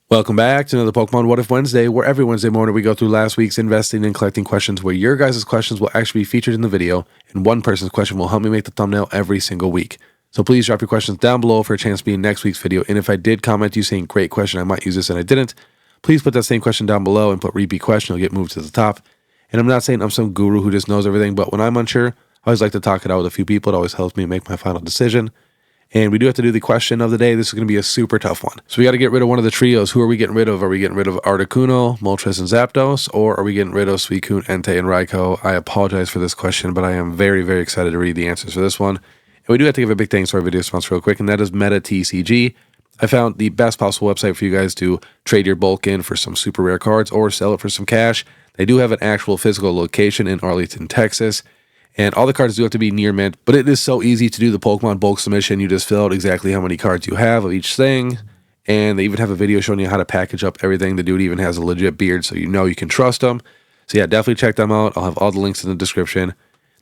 Welcome back to another Pokemon What If Wednesday, where every Wednesday morning we go through last week's investing and collecting questions, where your guys' questions will actually be featured in the video, and one person's question will help me make the thumbnail every single week. So please drop your questions down below for a chance to be in next week's video, and if I did comment you saying great question, I might use this and I didn't, please put that same question down below and put repeat question, it'll get moved to the top. And I'm not saying I'm some guru who just knows everything, but when I'm unsure, I always like to talk it out with a few people. It always helps me make my final decision. And we do have to do the question of the day. This is going to be a super tough one. So we got to get rid of one of the trios. Who are we getting rid of? Are we getting rid of Articuno, Moltres, and Zapdos? Or are we getting rid of Suicune, Entei, and Raikou? I apologize for this question, but I am very, very excited to read the answers for this one. And we do have to give a big thanks to our video sponsor real quick, and that is Metatcg. I found the best possible website for you guys to trade your bulk in for some super rare cards or sell it for some cash. They do have an actual physical location in Arlington, Texas. And all the cards do have to be near mint, but it is so easy to do the Pokemon bulk submission. You just fill out exactly how many cards you have of each thing. And they even have a video showing you how to package up everything. The dude even has a legit beard, so you know you can trust them. So yeah, definitely check them out. I'll have all the links in the description.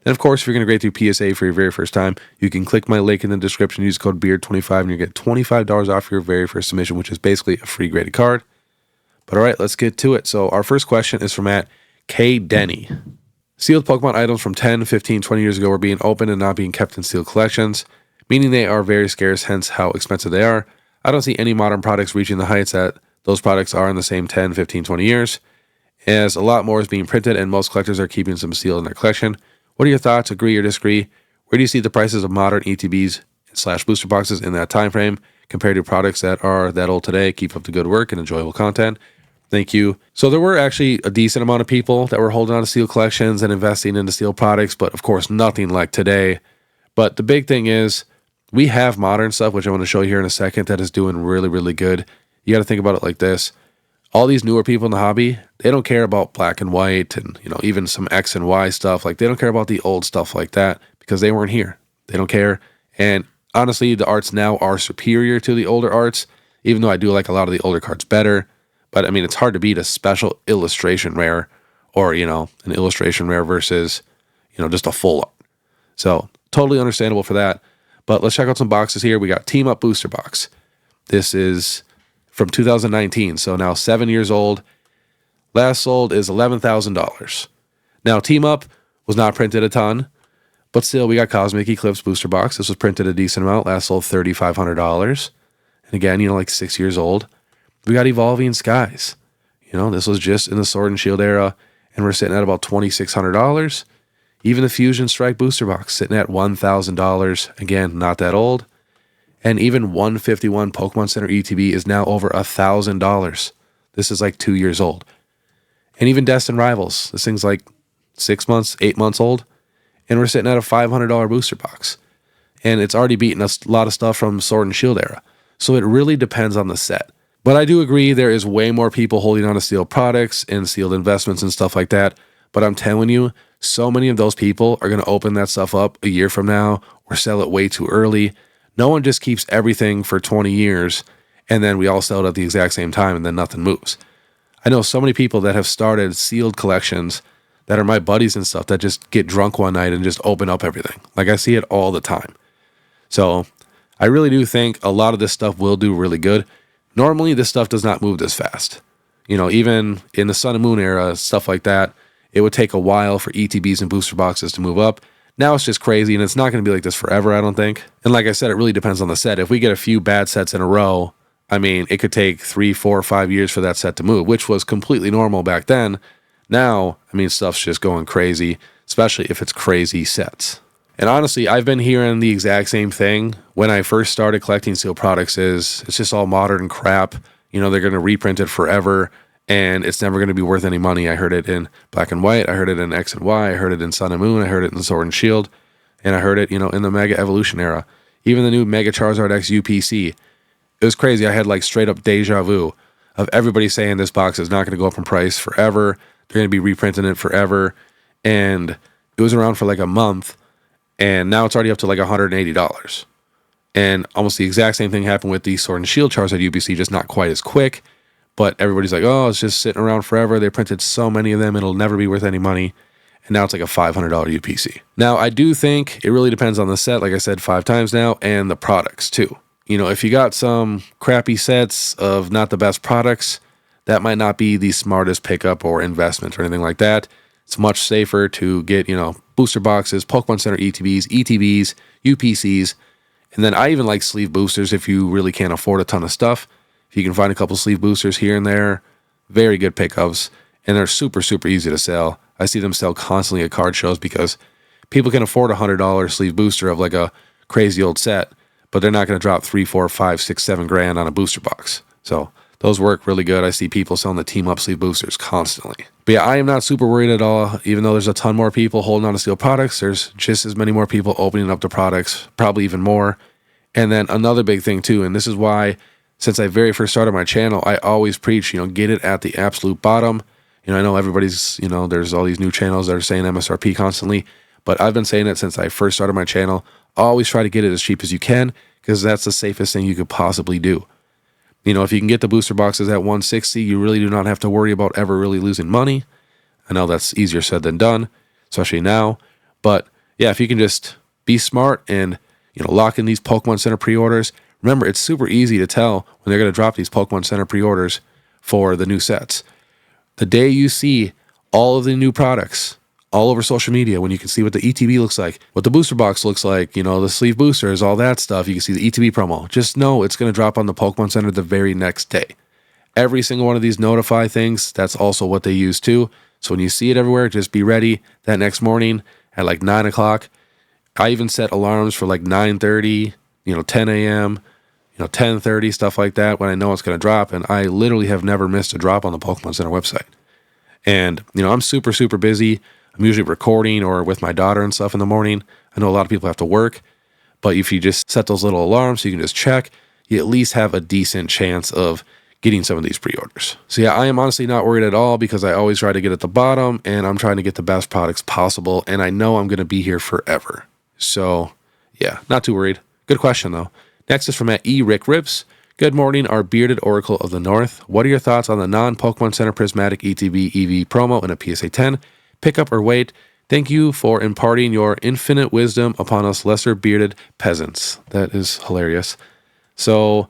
And of course, if you're going to grade through PSA for your very first time, you can click my link in the description, use code BEARD25, and you get $25 off your very first submission, which is basically a free graded card. But all right, let's get to it. So our first question is from @K Denny. Sealed Pokemon items from 10, 15, 20 years ago were being opened and not being kept in sealed collections, meaning they are very scarce, hence how expensive they are. I don't see any modern products reaching the heights that those products are in the same 10, 15, 20 years, as a lot more is being printed and most collectors are keeping some sealed in their collection. What are your thoughts? Agree or disagree? Where do you see the prices of modern ETBs/booster boxes in that time frame compared to products that are that old today? Keep up the good work and enjoyable content. Thank you. So there were actually a decent amount of people that were holding on to steel collections and investing into steel products, but of course nothing like today. But the big thing is we have modern stuff, which I want to show you here in a second, that is doing really, really good. You got to think about it like this. All these newer people in the hobby, they don't care about black and white and, even some X and Y stuff. Like, they don't care about the old stuff like that because they weren't here. They don't care. And honestly, the arts now are superior to the older arts, even though I do like a lot of the older cards better. But I mean, it's hard to beat a special illustration rare or, an illustration rare versus, just a full art. So totally understandable for that. But let's check out some boxes here. We got Team Up Booster Box. This is from 2019. So now 7 years old. Last sold is $11,000. Now Team Up was not printed a ton, but still we got Cosmic Eclipse Booster Box. This was printed a decent amount. Last sold $3,500. And again, like 6 years old. We got Evolving Skies. This was just in the Sword and Shield era, and we're sitting at about $2,600. Even the Fusion Strike Booster Box sitting at $1,000. Again, not that old. And even 151 Pokemon Center ETB is now over $1,000. This is like 2 years old. And even Destined Rivals, this thing's like 6 months, 8 months old, and we're sitting at a $500 booster box. And it's already beaten us a lot of stuff from Sword and Shield era. So it really depends on the set. But I do agree there is way more people holding on to sealed products and sealed investments and stuff like that. But I'm telling you, so many of those people are going to open that stuff up a year from now or sell it way too early. No one just keeps everything for 20 years and then we all sell it at the exact same time and then nothing moves. I know so many people that have started sealed collections that are my buddies and stuff that just get drunk one night and just open up everything. Like, I see it all the time. So I really do think a lot of this stuff will do really good. Normally, this stuff does not move this fast. Even in the Sun and Moon era, stuff like that, it would take a while for ETBs and booster boxes to move up. Now it's just crazy, and it's not going to be like this forever, I don't think. And like I said, it really depends on the set. If we get a few bad sets in a row, I mean, it could take 3, 4, 5 years for that set to move, which was completely normal back then. Now, I mean, stuff's just going crazy, especially if it's crazy sets. And honestly, I've been hearing the exact same thing when I first started collecting sealed products. It's just all modern crap. They're going to reprint it forever and it's never going to be worth any money. I heard it in black and white. I heard it in X and Y. I heard it in Sun and Moon. I heard it in Sword and Shield. And I heard it, in the Mega Evolution era. Even the new Mega Charizard X UPC. It was crazy. I had like straight up deja vu of everybody saying this box is not going to go up in price forever. They're going to be reprinting it forever. And it was around for like a month. And now it's already up to like $180. And almost the exact same thing happened with the Sword and Shield Charizard UPC, just not quite as quick. But everybody's like, oh, it's just sitting around forever. They printed so many of them, it'll never be worth any money. And now it's like a $500 UPC. Now, I do think it really depends on the set, like I said 5 times now, and the products too. you know, if you got some crappy sets of not the best products, that might not be the smartest pickup or investment or anything like that. It's much safer to get, you know, booster boxes, Pokemon Center ETBs, ETBs, UPCs, and then I even like sleeve boosters if you really can't afford a ton of stuff. If you can find a couple sleeve boosters here and there, very good pickups, and they're super, super easy to sell. I see them sell constantly at card shows because people can afford a $100 sleeve booster of like a crazy old set, but they're not going to drop 3, 4, 5, 6, 7 grand on a booster box. So those work really good. I see people selling the team up sleeve boosters constantly. But yeah, I am not super worried at all. Even though there's a ton more people holding on to steel products, there's just as many more people opening up the products, probably even more. And then another big thing too, and this is why since I very first started my channel, I always preach, you know, get it at the absolute bottom. You know, I know everybody's, you know, there's all these new channels that are saying MSRP constantly, but I've been saying it since I first started my channel. Always try to get it as cheap as you can because that's the safest thing you could possibly do. You know, if you can get the booster boxes at 160, you really do not have to worry about ever really losing money. I know that's easier said than done, especially now. But yeah, if you can just be smart and, you know, lock in these Pokemon Center pre-orders. Remember, it's super easy to tell when they're going to drop these Pokemon Center pre-orders for the new sets. The day you see all of the new products all over social media, when you can see what the ETB looks like, what the booster box looks like, you know, the sleeve boosters, all that stuff, you can see the ETB promo. Just know it's going to drop on the Pokemon Center the very next day. Every single one of these notify things, that's also what they use too. So when you see it everywhere, just be ready that next morning at like 9 o'clock. I even set alarms for like 9:30, you know, 10 a.m., you know, 10:30, stuff like that when I know it's going to drop. And I literally have never missed a drop on the Pokemon Center website. And, you know, I'm super, super busy. I'm usually recording or with my daughter and stuff in the morning. I know a lot of people have to work, but if you just set those little alarms so you can just check, you at least have a decent chance of getting some of these pre-orders. So yeah, I am honestly not worried at all because I always try to get at the bottom and I'm trying to get the best products possible. And I know I'm going to be here forever. So yeah, not too worried. Good question though. Next is from Rick Rips. Good morning, our bearded Oracle of the North. What are your thoughts on the non-Pokemon Center Prismatic ETB Eevee promo in a PSA 10? Pick up or wait? Thank you for imparting your infinite wisdom upon us lesser bearded peasants. That is hilarious. So,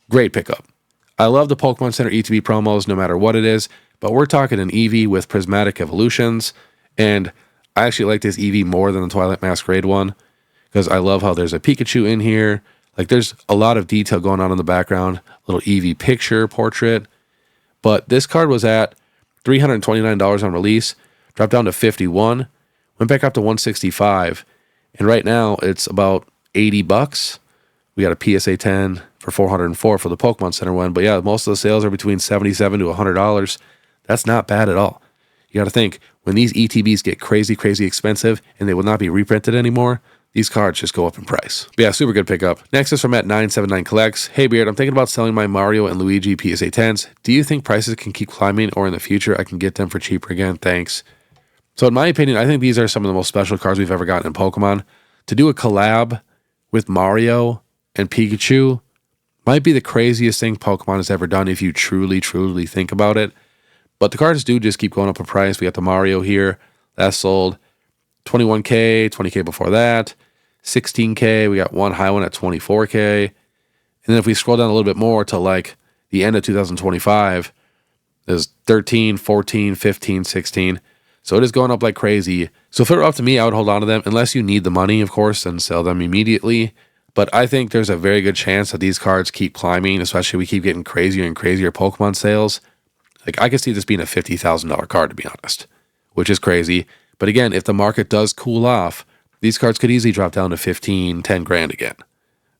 great pickup. I love the Pokemon Center ETB promos no matter what it is, but we're talking an Eevee with prismatic evolutions, and I actually like this Eevee more than the Twilight Masquerade one, because I love how there's a Pikachu in here. Like, there's a lot of detail going on in the background, little Eevee picture, portrait, but this card was at $329 on release, dropped down to $51, went back up to $165, and right now it's about $80. We got a PSA 10 for $404 for the Pokemon Center one, but yeah, most of the sales are between $77 to $100. That's not bad at all. You got to think, when these ETBs get crazy, crazy expensive and they will not be reprinted anymore, these cards just go up in price. But yeah, super good pickup. Next is from @979 Collects. Hey Beard, I'm thinking about selling my Mario and Luigi PSA 10s. Do you think prices can keep climbing or in the future I can get them for cheaper again? Thanks. So in my opinion, I think these are some of the most special cards we've ever gotten in Pokemon. To do a collab with Mario and Pikachu might be the craziest thing Pokemon has ever done if you truly, truly think about it. But the cards do just keep going up in price. We got the Mario here. That sold $21K, $20K before that, $16K. We got one high one at $24K. And then if we scroll down a little bit more to like the end of 2025, there's $13, $14, $15, $16. So it is going up like crazy. So if it were up to me, I would hold on to them unless you need the money, of course, and sell them immediately. But I think there's a very good chance that these cards keep climbing, especially we keep getting crazier and crazier Pokemon sales. Like, I could see this being a $50,000 card, to be honest, which is crazy. But again, if the market does cool off, these cards could easily drop down to 15, 10 grand again.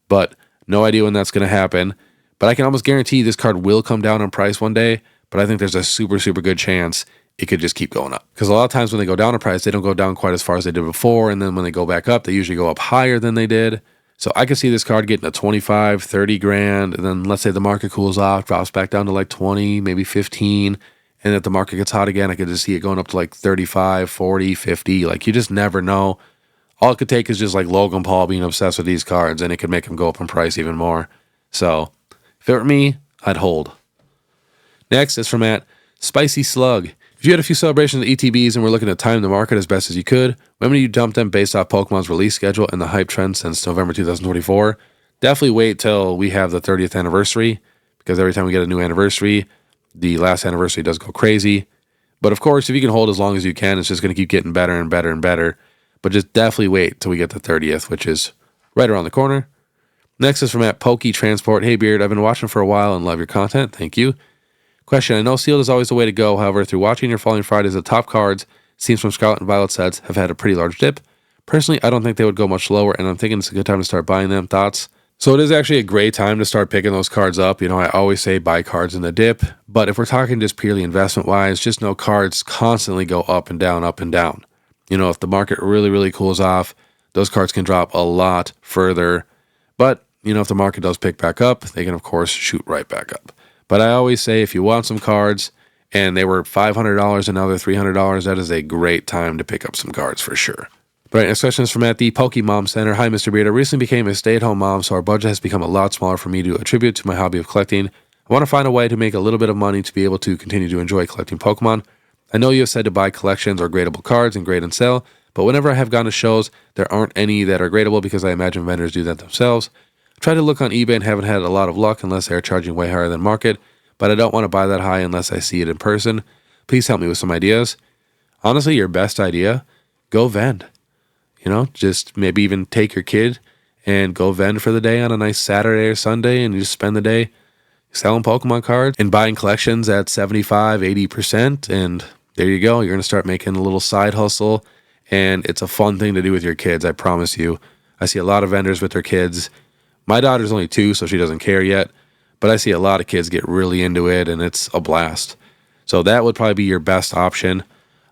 But no idea when that's going to happen. But I can almost guarantee this card will come down in price one day. But I think there's a super, super good chance it could just keep going up. Because a lot of times when they go down in price, they don't go down quite as far as they did before. And then when they go back up, they usually go up higher than they did. So I could see this card getting a 25, 30 grand. And then let's say the market cools off, drops back down to like 20, maybe 15. And if the market gets hot again, I could just see it going up to like 35, 40, 50. Like, you just never know. All it could take is just like Logan Paul being obsessed with these cards, and it could make him go up in price even more. So if it were me, I'd hold. Next is from Spicy Slug. If you had a few celebrations of ETBs and were looking to time the market as best as you could, when would you dump them based off Pokemon's release schedule and the hype trend since November 2024? definitely wait till we have the 30th anniversary, because every time we get a new anniversary, the last anniversary does go crazy. But of course, if you can hold as long as you can, it's just going to keep getting better and better and better. But just definitely wait till we get the 30th, which is right around the corner. Next is from @PokeTransport. Hey Beard, I've been watching for a while and love your content. Thank you. Question, I know sealed is always the way to go. However, through watching your Falling Fridays, the top cards, seems from Scarlet and Violet sets, have had a pretty large dip. Personally, I don't think they would go much lower, and I'm thinking it's a good time to start buying them. Thoughts? So it is actually a great time to start picking those cards up. You know, I always say buy cards in the dip, but if we're talking just purely investment-wise, just know cards constantly go up and down, up and down. You know, if the market really, really cools off, those cards can drop a lot further. But, you know, if the market does pick back up, they can, of course, shoot right back up. But I always say if you want some cards and they were $500 and now they're $300, that is a great time to pick up some cards for sure. All right, next question is from the Pokemon Center. Hi, Mr. Beard. I recently became a stay-at-home mom, so our budget has become a lot smaller for me to attribute to my hobby of collecting. I want to find a way to make a little bit of money to be able to continue to enjoy collecting Pokemon. I know you have said to buy collections or gradable cards and grade and sell, but whenever I have gone to shows, there aren't any that are gradable because I imagine vendors do that themselves. I tried to look on eBay and haven't had a lot of luck unless they are charging way higher than market, but I don't want to buy that high unless I see it in person. Please help me with some ideas. Honestly, your best idea, go vend. You know, just maybe even take your kid and go vend for the day on a nice Saturday or Sunday, and you just spend the day selling Pokemon cards and buying collections at 75, 80%. And there you go. You're going to start making a little side hustle, and it's a fun thing to do with your kids. I promise you. I see a lot of vendors with their kids. My daughter's only 2, so she doesn't care yet, but I see a lot of kids get really into it, and it's a blast. So that would probably be your best option.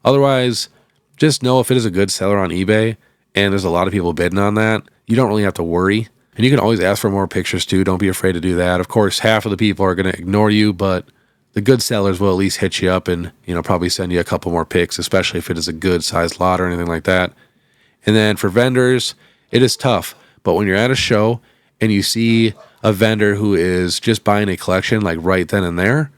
Otherwise, just know if it is a good seller on eBay, and there's a lot of people bidding on that, you don't really have to worry. And you can always ask for more pictures too. Don't be afraid to do that. Of course, half of the people are going to ignore you, but the good sellers will at least hit you up and, you know, probably send you a couple more pics, especially if it is a good sized lot or anything like that. And then for vendors, it is tough. But when you're at a show and you see a vendor who is just buying a collection like right then and there,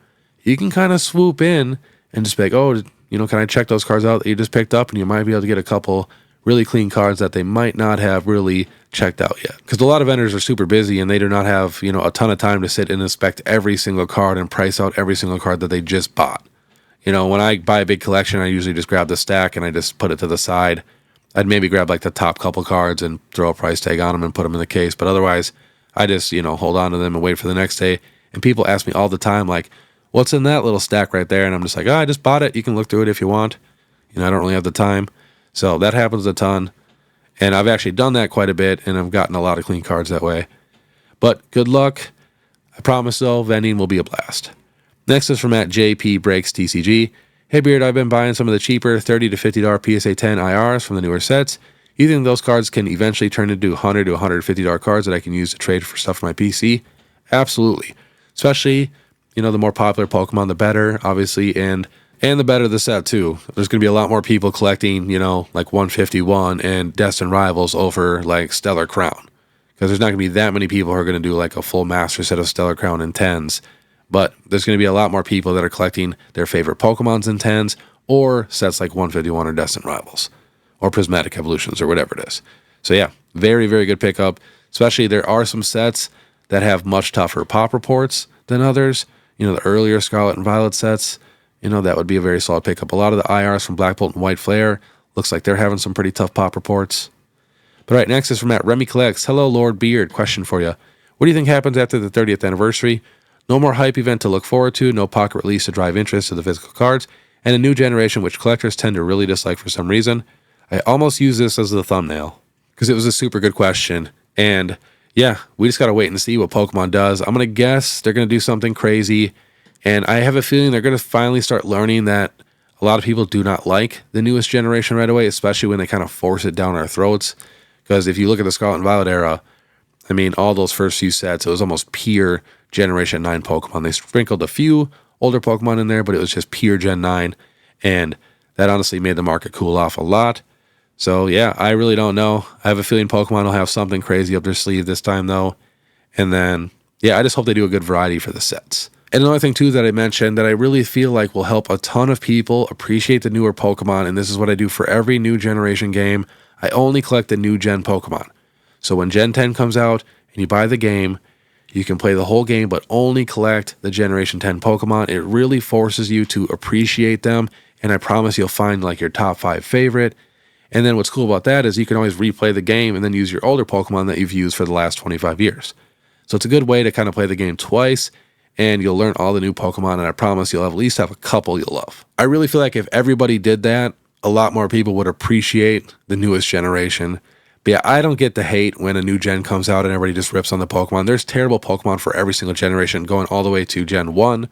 you can kind of swoop in and just be like, oh, you know, can I check those cards out that you just picked up? And you might be able to get a couple really clean cards that they might not have really checked out yet. Because a lot of vendors are super busy and they do not have, you know, a ton of time to sit and inspect every single card and price out every single card that they just bought. You know, when I buy a big collection, I usually just grab the stack and I just put it to the side. I'd maybe grab like the top couple cards and throw a price tag on them and put them in the case. But otherwise, I just, you know, hold on to them and wait for the next day. And people ask me all the time, like, what's in that little stack right there? And I'm just like, oh, I just bought it. You can look through it if you want. You know, I don't really have the time. So that happens a ton. And I've actually done that quite a bit, and I've gotten a lot of clean cards that way. But good luck. I promise, though, vending will be a blast. Next is from @JPBreaksTCG. Hey, Beard, I've been buying some of the cheaper $30 to $50 PSA 10 IRs from the newer sets. You think those cards can eventually turn into $100 to $150 cards that I can use to trade for stuff for my PC? Absolutely. Especially, you know, the more popular Pokemon, the better, obviously, and the better the set, too. There's going to be a lot more people collecting, you know, like 151 and Destined Rivals over, like, Stellar Crown. Because there's not going to be that many people who are going to do, like, a full master set of Stellar Crown in 10s. But there's going to be a lot more people that are collecting their favorite Pokemons in 10s or sets like 151 or Destined Rivals or Prismatic Evolutions or whatever it is. So, yeah, very, very good pickup. Especially there are some sets that have much tougher pop reports than others. You know, the earlier Scarlet and Violet sets, you know, that would be a very solid pickup. A lot of the IRs from Black Bolt and White Flare looks like they're having some pretty tough pop reports. But all right, next is from Remy Collects. Hello, Lord Beard. Question for you. What do you think happens after the 30th anniversary? No more hype event to look forward to, no pocket release to drive interest to the physical cards, and a new generation which collectors tend to really dislike for some reason. I almost use this as the thumbnail because it was a super good question. And yeah, we just got to wait and see what Pokemon does. I'm going to guess they're going to do something crazy. And I have a feeling they're going to finally start learning that a lot of people do not like the newest generation right away, especially when they kind of force it down our throats. Because if you look at the Scarlet and Violet era, I mean, all those first few sets, it was almost pure Generation 9 Pokemon. They sprinkled a few older Pokemon in there, but it was just pure Gen 9. And that honestly made the market cool off a lot. So yeah, I really don't know. I have a feeling Pokemon will have something crazy up their sleeve this time, though. And then, yeah, I just hope they do a good variety for the sets. And another thing, too, that I mentioned that I really feel like will help a ton of people appreciate the newer Pokemon, and this is what I do for every new generation game. I only collect the new gen Pokemon. So when Gen 10 comes out, and and you buy the game, you can play the whole game, but only collect the Generation 10 Pokemon. It really forces you to appreciate them, and I promise you'll find like your top 5 favorite. And then what's cool about that is you can always replay the game and then use your older Pokemon that you've used for the last 25 years. So it's a good way to kind of play the game twice, and you'll learn all the new Pokemon, and I promise you'll at least have a couple you'll love. I really feel like if everybody did that, a lot more people would appreciate the newest generation. But yeah, I don't get the hate when a new gen comes out and everybody just rips on the Pokemon. There's terrible Pokemon for every single generation, going all the way to Gen 1.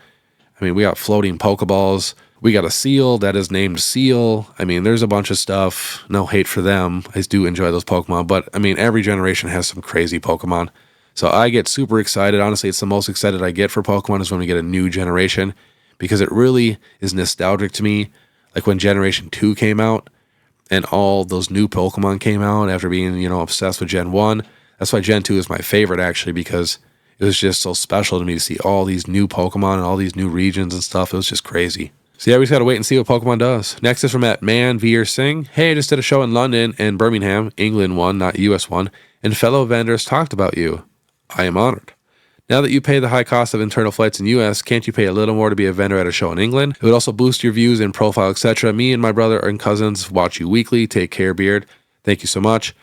I mean, we got floating Pokeballs. We got a Seal that is named Seal. I mean, there's a bunch of stuff. No hate for them. I do enjoy those Pokemon. But, I mean, every generation has some crazy Pokemon. So I get super excited. Honestly, it's the most excited I get for Pokemon is when we get a new generation, because it really is nostalgic to me. Like when Generation 2 came out, and all those new Pokemon came out after being, obsessed with Gen 1. That's why Gen 2 is my favorite, actually, because it was just so special to me to see all these new Pokemon and all these new regions and stuff. It was just crazy. So yeah, we just got to wait and see what Pokemon does. Next is from @ManVeer Hey, I just did a show in London and Birmingham, England one, not US one, and fellow vendors talked about you. I am honored. Now that you pay the high cost of internal flights in US, can't you pay a little more to be a vendor at a show in England? It would also boost your views and profile, etc. Me and my brother and cousins watch you weekly. Take care, Beard. Thank you so much.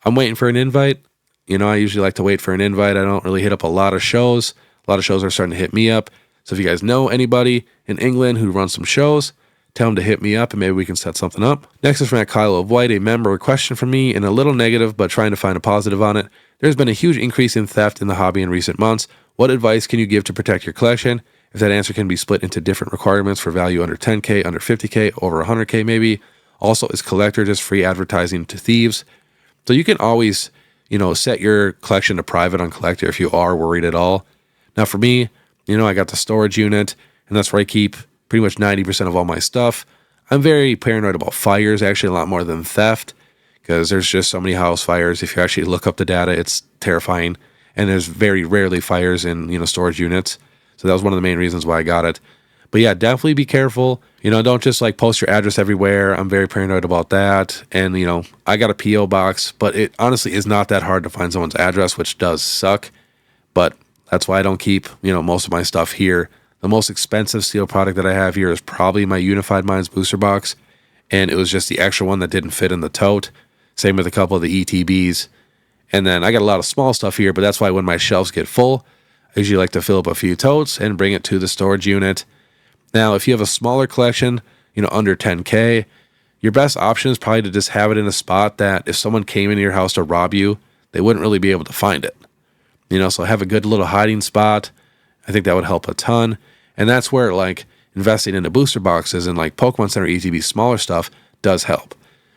I'm waiting for an invite. I usually like to wait for an invite. I don't really hit up a lot of shows. A lot of shows are starting to hit me up. So if you guys know anybody in England who runs some shows, tell them to hit me up and maybe we can set something up. Next is from @Kyle of White, a member. A question from me and a little negative, but trying to find a positive on it. There's been a huge increase in theft in the hobby in recent months. What advice can you give to protect your collection? If that answer can be split into different requirements for value under 10K, under 50K, over 100K maybe. Also, is Collectr just free advertising to thieves? So you can always, set your collection to private on Collectr if you are worried at all. Now for me, I got the storage unit, and that's where I keep pretty much 90% of all my stuff. I'm very paranoid about fires, actually a lot more than theft, because there's just so many house fires. If you actually look up the data, it's terrifying. And there's very rarely fires in, storage units. So that was one of the main reasons why I got it. But yeah, definitely be careful. Don't just post your address everywhere. I'm very paranoid about that. And, I got a P.O. box, but it honestly is not that hard to find someone's address, which does suck. But that's why I don't keep, most of my stuff here. The most expensive steel product that I have here is probably my Unified Minds booster box. And it was just the extra one that didn't fit in the tote. Same with a couple of the ETBs. And then I got a lot of small stuff here, but that's why when my shelves get full, I usually like to fill up a few totes and bring it to the storage unit. Now, if you have a smaller collection, under 10K, your best option is probably to just have it in a spot that if someone came into your house to rob you, they wouldn't really be able to find it. So have a good little hiding spot. I think that would help a ton. And that's where investing into booster boxes and Pokemon Center ETB smaller stuff does help.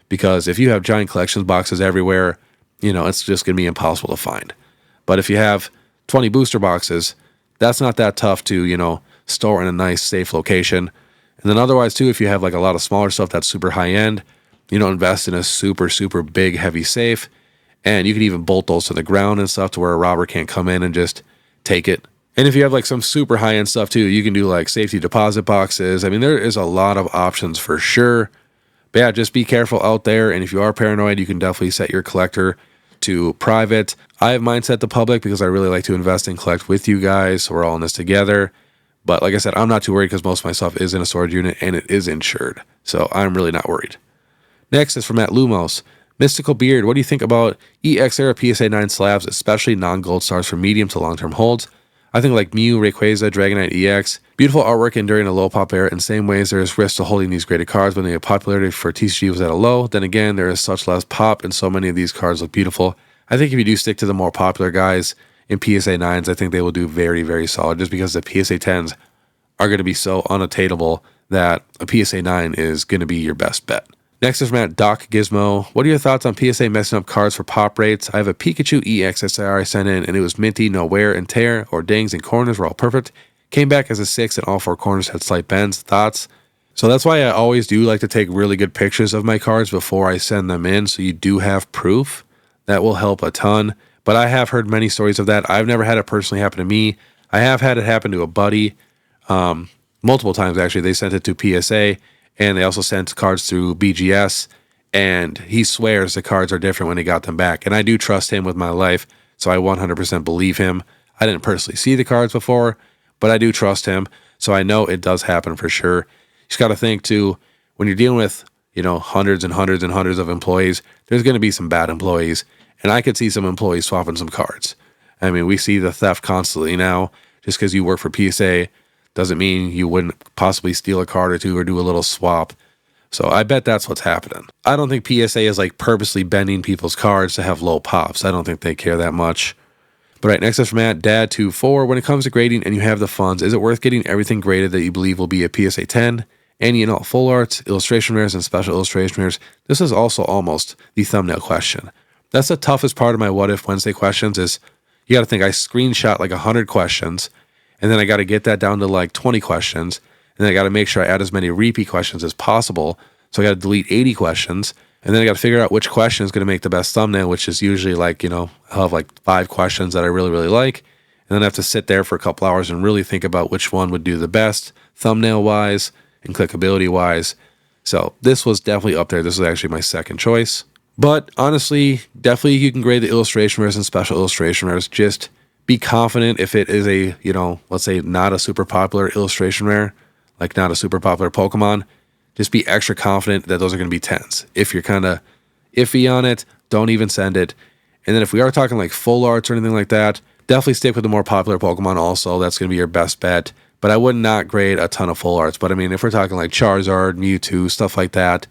Because if you have giant collections boxes everywhere, it's just going to be impossible to find. But if you have 20 booster boxes, that's not that tough to, store in a nice, safe location. And then otherwise, too, if you have a lot of smaller stuff that's super high-end, invest in a super, super big, heavy safe. And you can even bolt those to the ground and stuff to where a robber can't come in and just take it. And if you have some super high-end stuff, too, you can do safety deposit boxes. I mean, there is a lot of options for sure. But yeah, just be careful out there. And if you are paranoid, you can definitely set your Collectr to private. I have mine set to public because I really like to invest and collect with you guys. So we're all in this together. But like I said, I'm not too worried because most of my stuff is in a storage unit and it is insured. So I'm really not worried. Next is from @Lumos. Mystical Beard, what do you think about EX era PSA 9 slabs, especially non-gold stars for medium to long-term holds? I think Mew, Rayquaza, Dragonite EX, beautiful artwork and during a low pop era. In same ways, there is risk to holding these graded cards when the popularity for TCG was at a low. Then again, there is such less pop and so many of these cards look beautiful. I think if you do stick to the more popular guys in PSA 9s, I think they will do very, very solid just because the PSA 10s are going to be so unattainable that a PSA 9 is going to be your best bet. Next is from @Doc Gizmo. What are your thoughts on PSA messing up cards for pop rates? I have a Pikachu EX SIR I sent in, and it was minty, no wear and tear, or dings and corners were all perfect. Came back as a 6, and all 4 corners had slight bends. Thoughts? So that's why I always do like to take really good pictures of my cards before I send them in, so you do have proof. That will help a ton. But I have heard many stories of that. I've never had it personally happen to me. I have had it happen to a buddy multiple times, actually. They sent it to PSA, and they also sent cards through BGS, and he swears the cards are different when he got them back. And I do trust him with my life, so I 100% believe him. I didn't personally see the cards before, but I do trust him, so I know it does happen for sure. You just got to think too, when you're dealing with, you know, hundreds and hundreds and hundreds of employees, there's going to be some bad employees, and I could see some employees swapping some cards. I mean, we see the theft constantly now. Just because you work for PSA doesn't mean you wouldn't possibly steal a card or two or do a little swap. So I bet that's what's happening. I don't think PSA is like purposely bending people's cards to have low pops. I don't think they care that much. But right, next up from Matt, Dad24. When it comes to grading and you have the funds, is it worth getting everything graded that you believe will be a PSA 10? Any and all full arts, illustration rares, and special illustration rares? This is also almost the thumbnail question. That's the toughest part of my What If Wednesday questions is you got to think I screenshot like 100 questions, and then I got to get that down to like 20 questions, and then I got to make sure I add as many repeat questions as possible. So I got to delete 80 questions, and then I got to figure out which question is going to make the best thumbnail, which is usually like, you know, I'll have like 5 questions that I really, really like, and then I have to sit there for a couple hours and really think about which one would do the best thumbnail-wise and clickability-wise. So this was definitely up there. This was actually my second choice. But honestly, definitely you can grade the illustration rares and special illustration rares. Just be confident if it is a, you know, let's say not a super popular illustration rare, like not a super popular Pokemon, just be extra confident that those are going to be 10s. If you're kind of iffy on it, don't even send it. And then if we are talking like full arts or anything like that, definitely stick with the more popular Pokemon also. That's going to be your best bet. But I would not grade a ton of full arts. But I mean, if we're talking like Charizard, Mewtwo, stuff like that,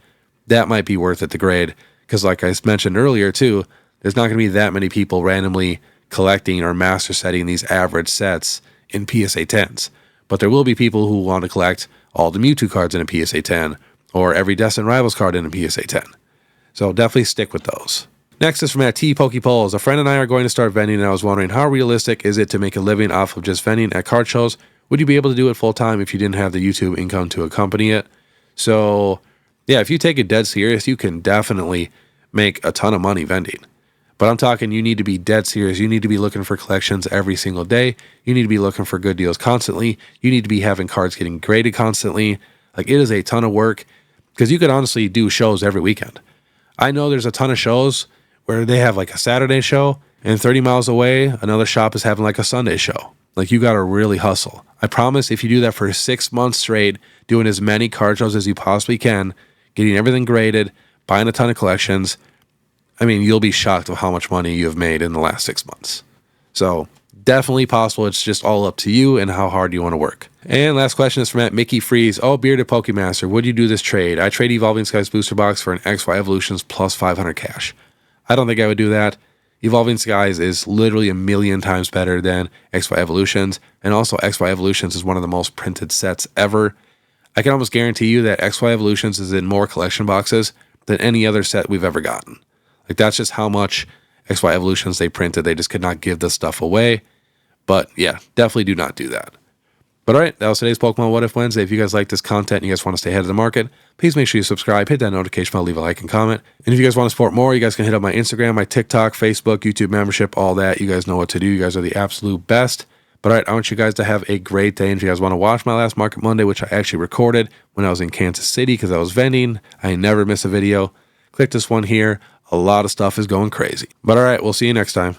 that might be worth it to grade. Because like I mentioned earlier too, there's not going to be that many people randomly collecting or master setting these average sets in PSA 10s. But there will be people who want to collect all the Mewtwo cards in a PSA 10 or every Destined Rivals card in a PSA 10. So definitely stick with those. Next is from at T Pokepolls. A friend and I are going to start vending, and I was wondering how realistic is it to make a living off of just vending at card shows? Would you be able to do it full time if you didn't have the YouTube income to accompany it? So yeah, if you take it dead serious, you can definitely make a ton of money vending. But I'm talking you need to be dead serious. You need to be looking for collections every single day. You need to be looking for good deals constantly. You need to be having cards getting graded constantly. Like, it is a ton of work because you could honestly do shows every weekend. I know there's a ton of shows where they have like a Saturday show and 30 miles away, another shop is having like a Sunday show. Like, you got to really hustle. I promise if you do that for 6 months straight, doing as many card shows as you possibly can, getting everything graded, buying a ton of collections, I mean, you'll be shocked of how much money you have made in the last 6 months. So definitely possible. It's just all up to you and how hard you want to work. And last question is from at Mickey Freeze. Oh, Bearded Pokemaster, would you do this trade? I trade Evolving Skies booster box for an XY Evolutions plus 500 cash. I don't think I would do that. Evolving Skies is literally 1,000,000 times better than XY Evolutions. And also XY Evolutions is one of the most printed sets ever. I can almost guarantee you that XY Evolutions is in more collection boxes than any other set we've ever gotten. Like, that's just how much XY Evolutions they printed. They just could not give this stuff away. But yeah, definitely do not do that. But all right, that was today's Pokemon What If Wednesday. If you guys like this content and you guys want to stay ahead of the market, please make sure you subscribe, hit that notification bell, leave a like and comment. And if you guys want to support more, you guys can hit up my Instagram, my TikTok, Facebook, YouTube membership, all that. You guys know what to do. You guys are the absolute best. But all right, I want you guys to have a great day. And if you guys want to watch my last Market Monday, which I actually recorded when I was in Kansas City because I was vending, I never miss a video. Click this one here. A lot of stuff is going crazy. But all right, we'll see you next time.